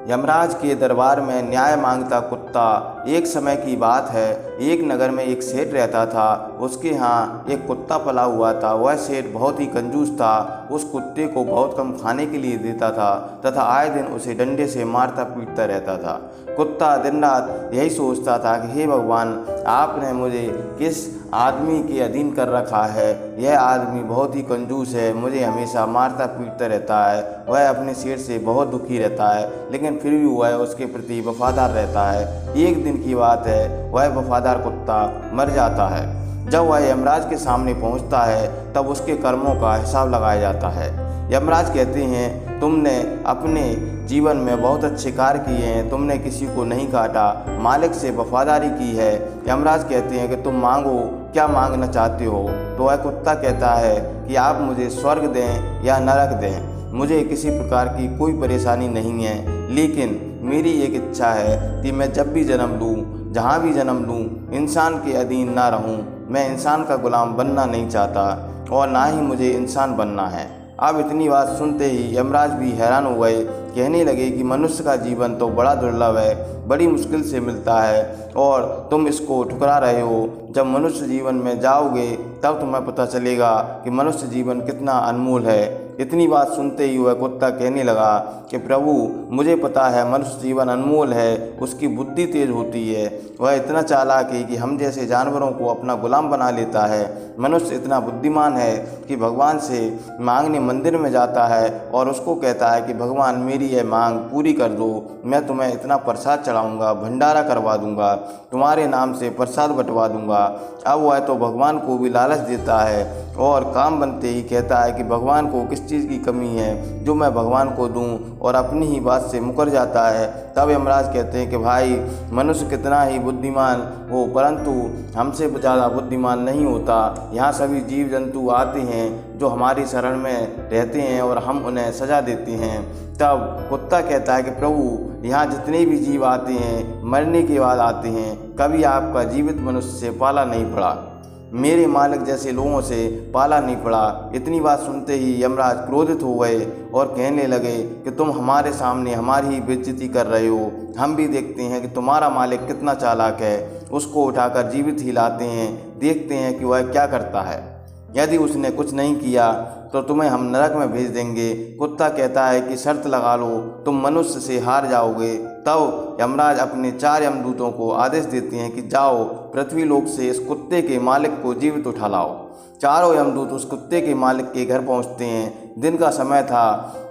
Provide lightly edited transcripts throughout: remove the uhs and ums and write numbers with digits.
यमराज के दरबार में न्याय मांगता कुत्ता। एक समय की बात है, एक नगर में एक सेठ रहता था। उसके यहाँ एक कुत्ता पला हुआ था। वह सेठ बहुत ही कंजूस था। उस कुत्ते को बहुत कम खाने के लिए देता था तथा आए दिन उसे डंडे से मारता पीटता रहता था। कुत्ता दिन रात यही सोचता था कि हे भगवान, आपने मुझे किस आदमी के अधीन कर रखा है। यह आदमी बहुत ही कंजूस है, मुझे हमेशा मारता पीटता रहता है। वह अपने सेठ से बहुत दुखी रहता है, लेकिन फिर भी वह उसके प्रति वफादार रहता है। एक दिन की बात है, वह वफादार कुत्ता मर जाता है। जब वह यमराज के सामने पहुंचता है तब उसके कर्मों का हिसाब लगाया जाता है। यमराज कहते हैं, तुमने अपने जीवन में बहुत अच्छे कार्य किए हैं, तुमने किसी को नहीं काटा, मालिक से वफादारी की है। यमराज कहते हैं कि तुम मांगो, क्या मांगना चाहते हो। तो वह कुत्ता कहता है कि आप मुझे स्वर्ग दें या नरक दें, मुझे किसी प्रकार की कोई परेशानी नहीं है, लेकिन मेरी एक इच्छा है कि मैं जब भी जन्म लूँ, जहाँ भी जन्म लूँ, इंसान के अधीन ना रहूँ। मैं इंसान का गुलाम बनना नहीं चाहता और ना ही मुझे इंसान बनना है। अब इतनी बात सुनते ही यमराज भी हैरान हो गए। कहने लगे कि मनुष्य का जीवन तो बड़ा दुर्लभ है, बड़ी मुश्किल से मिलता है और तुम इसको ठुकरा रहे हो। जब मनुष्य जीवन में जाओगे तब तुम्हें पता चलेगा कि मनुष्य जीवन कितना अनमोल है। इतनी बात सुनते ही वह कुत्ता कहने लगा कि प्रभु, मुझे पता है मनुष्य जीवन अनमोल है, उसकी बुद्धि तेज होती है, वह इतना चालाक है कि हम जैसे जानवरों को अपना गुलाम बना लेता है। मनुष्य इतना बुद्धिमान है कि भगवान से मांगने मंदिर में जाता है और उसको कहता है कि भगवान, मेरी यह मांग पूरी कर दो, मैं तुम्हें इतना प्रसाद चढ़ाऊँगा, भंडारा करवा दूँगा, तुम्हारे नाम से प्रसाद बंटवा दूँगा। अब वह तो भगवान को भी लालच देता है और काम बनते ही कहता है कि भगवान को किस चीज़ की कमी है जो मैं भगवान को दूं, और अपनी ही बात से मुकर जाता है। तब यमराज कहते हैं कि भाई, मनुष्य कितना ही बुद्धिमान हो परंतु हमसे ज़्यादा बुद्धिमान नहीं होता। यहाँ सभी जीव जंतु आते हैं जो हमारी शरण में रहते हैं और हम उन्हें सजा देते हैं। तब कुत्ता कहता है कि प्रभु, यहाँ जितने भी जीव आते हैं मरने के बाद आते हैं, कभी आपका जीवित मनुष्य से पाला नहीं पड़ा, मेरे मालिक जैसे लोगों से पाला नहीं पड़ा। इतनी बात सुनते ही यमराज क्रोधित हो गए और कहने लगे कि तुम हमारे सामने हमारी ही बेइज्जती कर रहे हो। हम भी देखते हैं कि तुम्हारा मालिक कितना चालाक है। उसको उठाकर जीवित ही लाते हैं, देखते हैं कि वह क्या करता है। यदि उसने कुछ नहीं किया तो तुम्हें हम नरक में भेज देंगे। कुत्ता कहता है कि शर्त लगा लो, तुम मनुष्य से हार जाओगे। तब यमराज अपने 4 यमदूतों को आदेश देते हैं कि जाओ, पृथ्वी लोक से इस कुत्ते के मालिक को जीवित उठा लाओ। चारों यमदूत उस कुत्ते के मालिक के घर पहुंचते हैं। दिन का समय था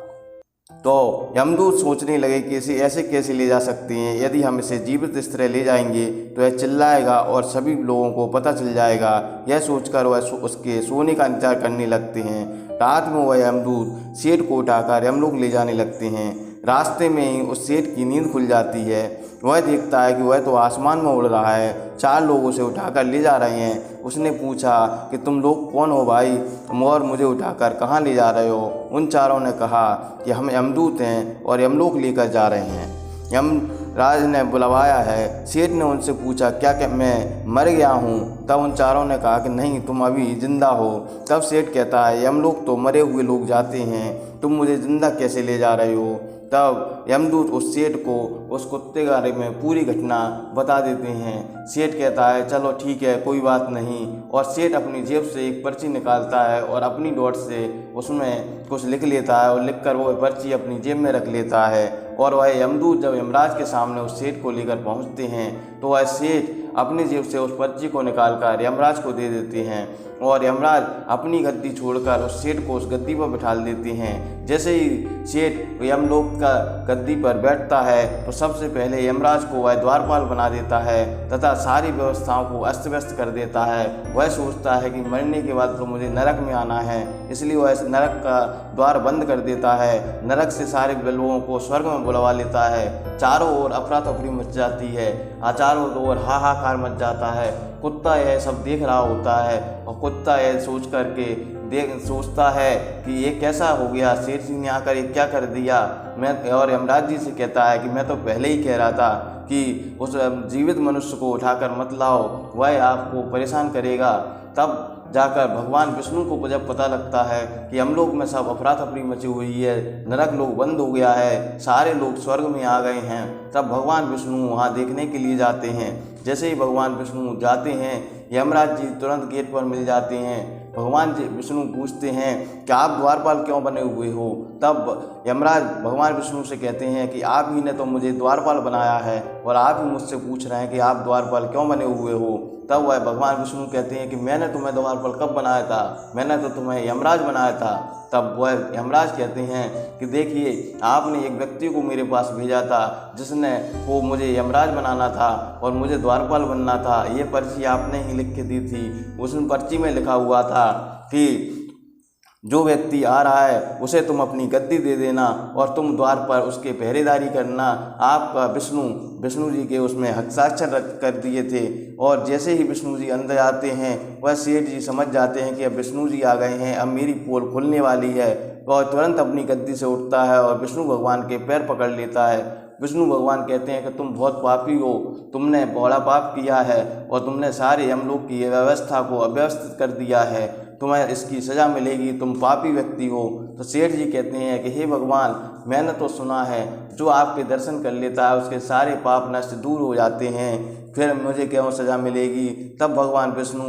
तो यमदूत सोचने लगे कि इसे ऐसे कैसे ले जा सकते हैं। यदि हम इसे जीवित इस तरह ले जाएंगे तो यह चिल्लाएगा और सभी लोगों को पता चल जाएगा। यह सोचकर वह उसके सोने का इंतजार करने लगते हैं। रात में वह यमदूत सेठ को उठाकर यमलोक ले जाने लगते हैं। रास्ते में ही उस सेठ की नींद खुल जाती है। वह देखता है कि वह तो आसमान में उड़ रहा है, 4 लोग उसे उठाकर ले जा रहे हैं। उसने पूछा कि तुम लोग कौन हो भाई, और मुझे उठाकर कहाँ ले जा रहे हो। उन चारों ने कहा कि हम यमदूत हैं और यमलोक लेकर जा रहे हैं, यमराज ने बुलवाया है। सेठ ने उनसे पूछा क्या मैं मर गया हूँ। तब उन चारों ने कहा कि नहीं, तुम अभी जिंदा हो। तब सेठ कहता है, यमलोक तो मरे हुए लोग जाते हैं, तुम मुझे जिंदा कैसे ले जा रहे हो। तब यमदूत उस सेठ को उस कुत्ते के बारे में पूरी घटना बता देते हैं। सेठ कहता है चलो ठीक है, कोई बात नहीं। और सेठ अपनी जेब से एक पर्ची निकालता है और अपनी डॉट से उसमें कुछ लिख लेता है और लिखकर वो पर्ची अपनी जेब में रख लेता है। और वह यमदूत जब यमराज के सामने उस सेठ को लेकर पहुंचते हैं तो वह सेठ अपनी जेब से उस पर्ची को निकालकर यमराज को दे देते हैं और यमराज अपनी गद्दी छोड़कर उस सेठ को उस गद्दी पर बिठा देते हैं। जैसे ही सेठ यमलोक का गद्दी पर बैठता है तो सबसे पहले यमराज को वह द्वारपाल बना देता है तथा सारी व्यवस्थाओं को अस्त व्यस्त कर देता है। वह सोचता है कि मरने के बाद तो मुझे नरक में आना है, इसलिए वह इस नरक का द्वार बंद कर देता है। नरक से सारे लोगों को स्वर्ग में बुलवा लेता है। चारों ओर अफरा तफरी मच जाती है, चारों ओर हाहाकार मच जाता है। कुत्ता यह सब देख रहा होता है और कुत्ता यह सोच करके सोचता है कि ये कैसा हो गया, सेठ जी ने आकर ये क्या कर दिया। और यमराज जी से कहता है कि मैं तो पहले ही कह रहा था कि उस जीवित मनुष्य को उठाकर मत लाओ, वह आपको परेशान करेगा। तब जाकर भगवान विष्णु को जब पता लगता है कि यमलोक में सब अफरा तफरी मची हुई है, नरक लोक बंद हो गया है, सारे लोग स्वर्ग में आ गए हैं, तब भगवान विष्णु वहाँ देखने के लिए जाते हैं। जैसे ही भगवान विष्णु जाते हैं, यमराज जी तुरंत गेट पर मिल जाते हैं। भगवान जी विष्णु पूछते हैं कि आप द्वारपाल क्यों बने हुए हो? तब यमराज भगवान विष्णु से कहते हैं कि आप ही ने तो मुझे द्वारपाल बनाया है और आप ही मुझसे पूछ रहे हैं कि आप द्वारपाल क्यों बने हुए हो। तब वह भगवान विष्णु कहते हैं कि मैंने तुम्हें द्वारपाल कब बनाया था? मैंने तो तुम्हें यमराज बनाया था। तब वह यमराज कहते हैं कि देखिए, आपने एक व्यक्ति को मेरे पास भेजा था जिसने वो मुझे यमराज बनाना था और मुझे द्वारपाल बनना था। ये पर्ची आपने ही लिख के दी थी। उस पर्ची में लिखा हुआ था कि जो व्यक्ति आ रहा है उसे तुम अपनी गद्दी दे देना और तुम द्वार पर उसके पहरेदारी करना। आपका विष्णु जी के उसमें हस्ताक्षर कर दिए थे। और जैसे ही विष्णु जी अंदर आते हैं, वह सेठ जी समझ जाते हैं कि अब विष्णु जी आ गए हैं, अब मेरी पोल खुलने वाली है, और तुरंत अपनी गद्दी से उठता है और विष्णु भगवान के पैर पकड़ लेता है। विष्णु भगवान कहते हैं कि तुम बहुत पापी हो, तुमने बड़ा पाप किया है और तुमने सारे यमलोक की व्यवस्था को अव्यवस्थित कर दिया है, तुम्हें इसकी सज़ा मिलेगी, तुम पापी व्यक्ति हो। तो सेठ जी कहते हैं कि हे भगवान, मैंने तो सुना है जो आपके दर्शन कर लेता है उसके सारे पाप नष्ट दूर हो जाते हैं, फिर मुझे क्यों सज़ा मिलेगी? तब भगवान विष्णु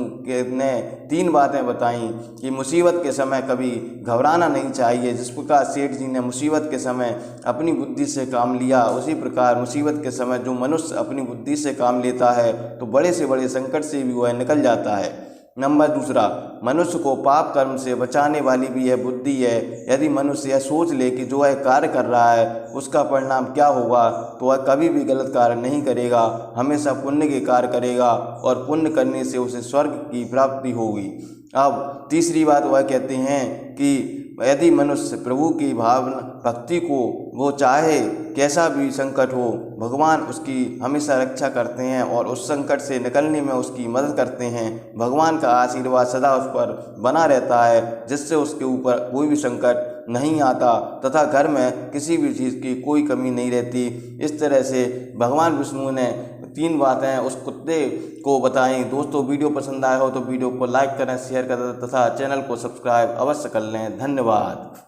ने 3 बातें बताई कि मुसीबत के समय कभी घबराना नहीं चाहिए। जिस प्रकार सेठ जी ने मुसीबत के समय अपनी बुद्धि से काम लिया, उसी प्रकार मुसीबत के समय जो मनुष्य अपनी बुद्धि से काम लेता है तो बड़े से बड़े संकट से भी वह निकल जाता है। नंबर 2, मनुष्य को पाप कर्म से बचाने वाली भी यह बुद्धि है। यदि मनुष्य यह सोच ले कि जो वह कार्य कर रहा है उसका परिणाम क्या होगा, तो वह कभी भी गलत कार्य नहीं करेगा, हमेशा पुण्य के कार्य करेगा और पुण्य करने से उसे स्वर्ग की प्राप्ति होगी। अब तीसरी बात वह कहते हैं कि यदि मनुष्य प्रभु की भावना भक्ति को वो चाहे कैसा भी संकट हो, भगवान उसकी हमेशा रक्षा करते हैं और उस संकट से निकलने में उसकी मदद करते हैं। भगवान का आशीर्वाद सदा उस पर बना रहता है, जिससे उसके ऊपर कोई भी संकट नहीं आता तथा घर में किसी भी चीज़ की कोई कमी नहीं रहती। इस तरह से भगवान विष्णु ने 3 बातें उस कुत्ते को बताएं। दोस्तों, वीडियो पसंद आया हो तो वीडियो को लाइक करें, शेयर करें तथा चैनल को सब्सक्राइब अवश्य कर लें। धन्यवाद।